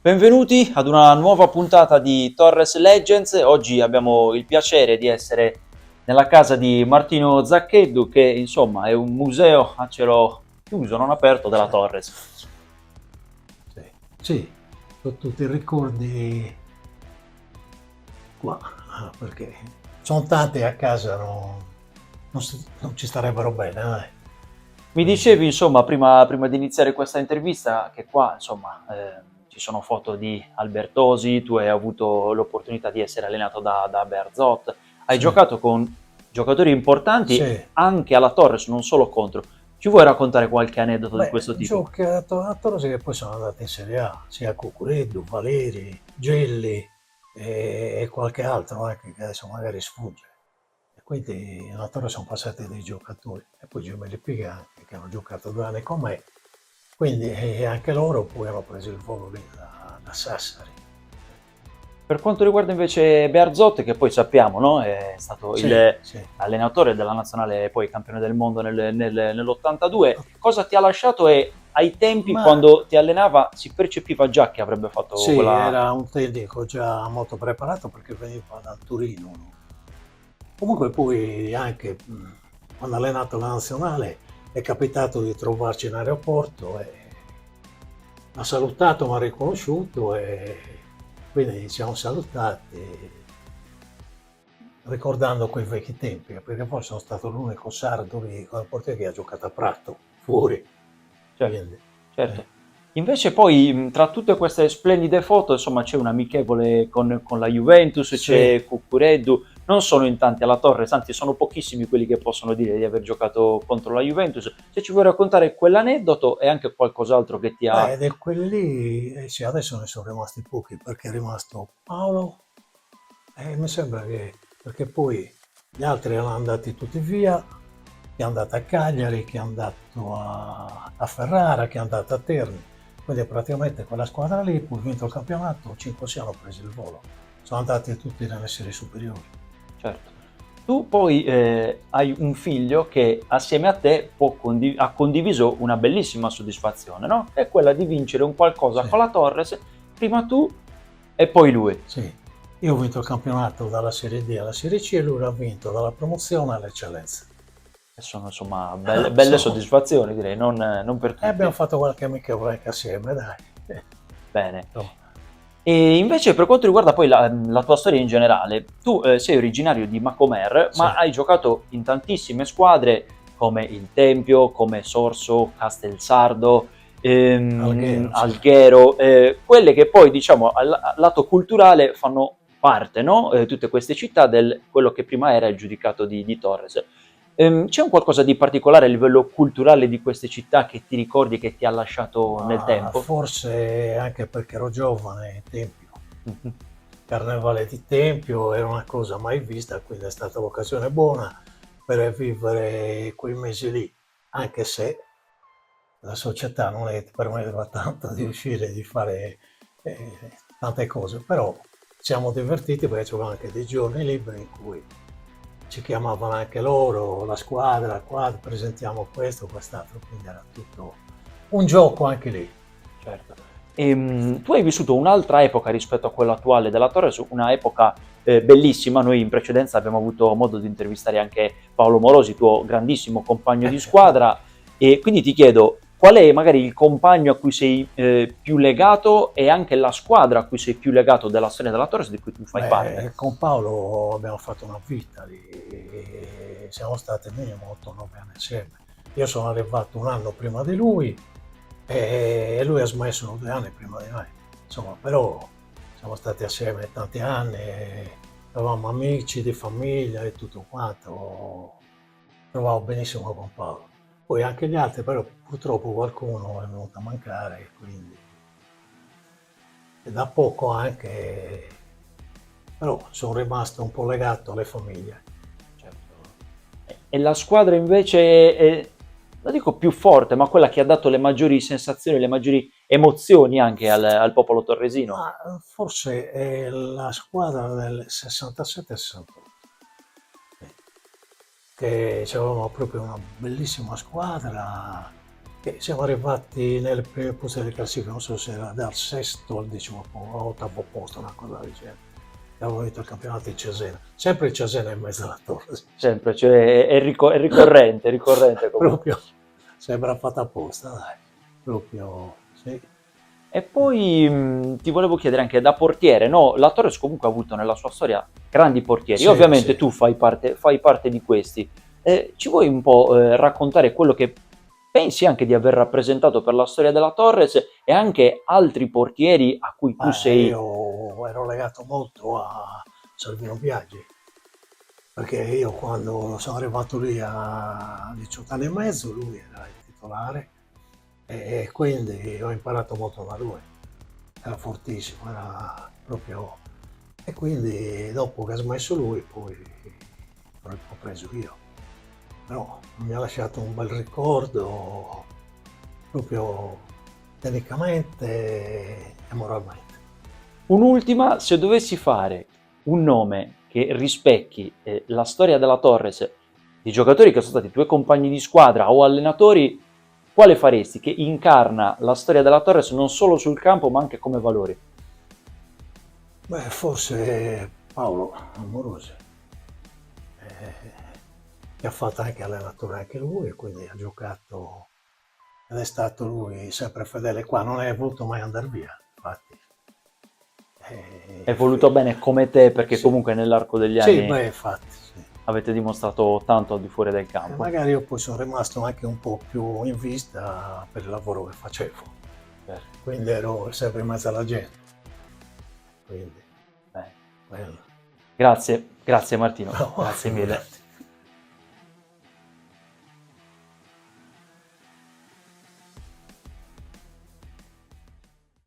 Benvenuti ad una nuova puntata di Torres Legends. Oggi abbiamo il piacere di essere nella casa di Martino Zaccheddu, che insomma è un museo a cielo chiuso, non aperto, della Sì, Torres. sì, sì, ho tutti i ricordi qua, perché sono tanti a casa, non ci starebbero bene, dai. Mi dicevi, Quindi, insomma, prima di iniziare questa intervista, che qua, insomma, ci sono foto di Albertosi, tu hai avuto l'opportunità di essere allenato da Bearzot, hai sì, giocato con giocatori importanti sì. anche alla Torres, non solo contro. Ci vuoi raccontare qualche aneddoto di Beh, questo tipo? giocatori che poi sono andati in Serie A, sia Cucureddu, Valeri, Gelli e qualche altro anche che adesso magari sfugge. E quindi in Torre sono passati dei giocatori e poi Gemelli Piga anche, che hanno giocato 2 anni con me. Quindi anche loro poi hanno preso il volo lì da Sassari. Per quanto riguarda invece Bearzot, che poi sappiamo, no? È stato Sì, il sì. allenatore della nazionale, poi campione del mondo nell'82, cosa ti ha lasciato e ai tempi, Ma quando ti allenava, si percepiva già che avrebbe fatto sì, quella... era un tecnico già molto preparato perché veniva da Torino, no? Comunque poi anche quando ha allenato la nazionale è capitato di trovarci in aeroporto e mi ha salutato, mi ha riconosciuto e quindi ci siamo salutati ricordando quei vecchi tempi, perché poi sono stato l'unico sardo lì con il portiere che ha giocato a Prato, fuori. Certo, Quindi, certo. Invece poi, tra tutte queste splendide foto, insomma, c'è un amichevole con la Juventus, sì, c'è Cuccureddu, non sono in tanti alla Torres, anzi sono pochissimi quelli che possono dire di aver giocato contro la Juventus. Se ci vuoi raccontare quell'aneddoto e anche qualcos'altro che ti ha... beh, di quelli lì, sì, adesso ne sono rimasti pochi perché è rimasto Paolo e mi sembra che, perché poi gli altri erano andati tutti via, chi è andato a Cagliari, chi è andato a Ferrara, chi è andato a Terni, quindi praticamente quella squadra lì, poi vinto il campionato, 5-6 hanno preso il volo, sono andati tutti nelle serie superiori. Certo. Tu poi hai un figlio che assieme a te ha condiviso una bellissima soddisfazione, no? È quella di vincere un qualcosa Sì, con la Torres, prima tu e poi lui. sì. Io ho vinto il campionato dalla Serie D alla Serie C e lui l'ha vinto dalla promozione all'eccellenza. E sono insomma belle Insomma, soddisfazioni, direi, non per e abbiamo tutti. fatto qualche amichevole anche assieme, dai. Bene. Insomma, E invece per quanto riguarda poi la tua storia in generale, tu sei originario di Macomer, sì, ma hai giocato in tantissime squadre come il Tempio, come Sorso, Castelsardo, Alghero, sì. Alghero, quelle che poi diciamo al lato culturale fanno parte, no? Tutte queste città del quello che prima era il giudicato di Torres. C'è un qualcosa di particolare a livello culturale di queste città che ti ricordi che ti ha lasciato nel Ma tempo? forse anche perché ero giovane, Tempio. Carnevale di Tempio era una cosa mai vista, quindi è stata l'occasione buona per vivere quei mesi lì, anche se la società non è che permetteva tanto di uscire, di fare tante cose, però ci siamo divertiti perché c'erano anche dei giorni liberi in cui ci chiamavano anche loro, la squadra, qua presentiamo questo, quest'altro, quindi era tutto un gioco anche lì. Certo. Tu hai vissuto un'altra epoca rispetto a quella attuale della Torres, una epoca bellissima. Noi in precedenza abbiamo avuto modo di intervistare anche Paolo Morosi, tuo grandissimo compagno di squadra, e quindi ti chiedo qual è magari il compagno a cui sei più legato e anche la squadra a cui sei più legato della storia della Torres di cui tu fai parte. Beh, con Paolo abbiamo fatto una vita lì, e siamo stati minimo 8-9 anni assieme. Io sono arrivato un anno prima di lui e lui ha smesso 2 anni prima di me. Insomma, però siamo stati assieme tanti anni, eravamo amici di famiglia e tutto quanto. Trovavo benissimo con Paolo. Poi anche gli altri, però purtroppo qualcuno è venuto a mancare, quindi e da poco anche, però sono rimasto un po' legato alle famiglie. Certo. E la squadra invece è, non dico più forte, ma quella che ha dato le maggiori sensazioni, le maggiori emozioni anche al popolo torresino. Ma forse è la squadra del 67-68, che avevamo proprio una bellissima squadra, che siamo arrivati nelle prime posti delle classifiche, non so se era dal sesto al decimo posto, ottavo posto, una cosa del genere. Abbiamo vinto il campionato in Cesena, sempre il Cesena in mezzo alla torre. Sempre, cioè è ricorrente, è ricorrente comunque. Proprio sembra fatta apposta, dai. Proprio, sì. E poi ti volevo chiedere anche da portiere, no? La Torres comunque ha avuto nella sua storia grandi portieri, Sì, ovviamente sì. tu fai parte di questi. Ci vuoi un po' raccontare quello che pensi anche di aver rappresentato per la storia della Torres e anche altri portieri a cui tu sei... Io ero legato molto a Salvino Biaggi, perché io quando sono arrivato lì a 18 anni e mezzo, lui era il titolare e quindi ho imparato molto da lui. Era fortissimo, era proprio... E quindi dopo che ha smesso lui, poi ho preso io. Però mi ha lasciato un bel ricordo, proprio tecnicamente e moralmente. Un'ultima, se dovessi fare un nome che rispecchi la storia della Torres, di giocatori che sono stati tuoi compagni di squadra o allenatori, quale faresti che incarna la storia della Torres non solo sul campo ma anche come valori? Beh, forse Paolo Amorosi, che ha fatto anche allenatore anche lui, quindi ha giocato ed è stato lui sempre fedele qua, non è voluto mai andare via, infatti. È voluto bene come te perché Sì, comunque nell'arco degli sì, anni beh, infatti, sì. avete dimostrato tanto al di fuori del campo. Magari io poi sono rimasto anche un po' più in vista per il lavoro che facevo, Certo. quindi ero sempre in mezzo alla gente, quindi Bene. bello. Grazie, grazie Martino, No, grazie mille.